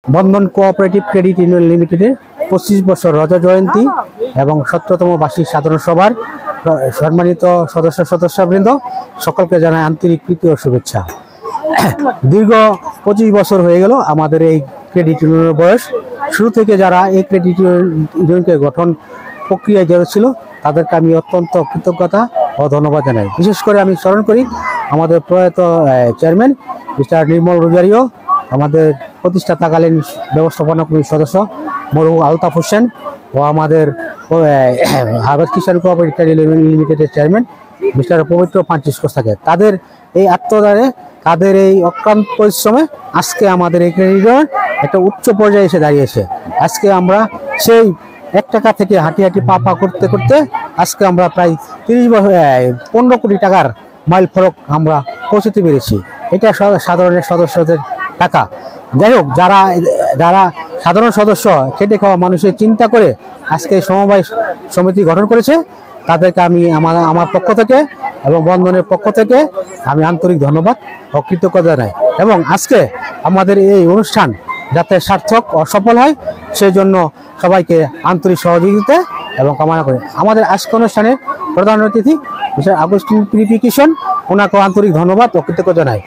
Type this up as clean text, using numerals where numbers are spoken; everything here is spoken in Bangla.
বন্ধন কোঅপারেটিভ ক্রেডিট ইউনিয়ন লিমিটেডের 25 বছর রজা জয়ন্তী এবং 17তম বার্ষিক সাধারণ সভার সম্মানিত সদস্যবৃন্দ সকলকে জানাই আন্তরিক প্রীতি ও শুভেচ্ছা। দীর্ঘ 25 বছর হয়ে গেল আমাদের এই ক্রেডিট ইউনিয়নের বয়স। শুরু থেকে যারা এই ক্রেডিট ইউনিয়নকে গঠন প্রক্রিয়ায় জড়িত ছিল তাদেরকে আমি অত্যন্ত কৃতজ্ঞতা ও ধন্যবাদ জানাই। বিশেষ করে আমি স্মরণ করি আমাদের প্রয়াত চেয়ারম্যান মিস্টার নির্মল রোজারিও, আমাদের প্রতিষ্ঠাতাকালীন ব্যবস্থাপনা কমিটির সদস্য মরহুম আলতাফ হোসেন ও আমাদের হারবার্ট কিষাণ কোঅপারেটিভ ক্রেডিট লিমিটেডের চেয়ারম্যান মিস্টার পবিত্র ফ্রান্সিসকোস থাকে। তাদের এই আত্মদানে, তাদের এই অক্লান্ত পরিশ্রমে আজকে আমাদের এই ক্রেডিট ইউনিয়ন একটা উচ্চ পর্যায়ে এসে দাঁড়িয়েছে। আজকে আমরা সেই 1 টাকা থেকে হাঁটি হাঁটি পা করতে করতে আজকে আমরা প্রায় 15 কোটি টাকার মাইল ফলক আমরা পৌঁছতে পেরেছি। এটা সাধারণের সদস্যদের টাকা। যাই হোক, যারা সাধারণ সদস্য খেটে খাওয়া মানুষের চিন্তা করে আজকে সমবায় সমিতি গঠন করেছে তাদেরকে আমি আমার পক্ষ থেকে এবং বন্ধনের পক্ষ থেকে আমি আন্তরিক ধন্যবাদ ও কৃতজ্ঞতা জানাই। এবং আজকে আমাদের এই অনুষ্ঠান যাতে সার্থক ও সফল হয় সেই জন্য সবাইকে আন্তরিক সহযোগিতা এবং কামনা করি। আমাদের আজকে অনুষ্ঠানের প্রধান অতিথি মিস্টার আগস্টিন পিরিফিকেশন, ওনাকে আন্তরিক ধন্যবাদ ও কৃতজ্ঞতা জানাই।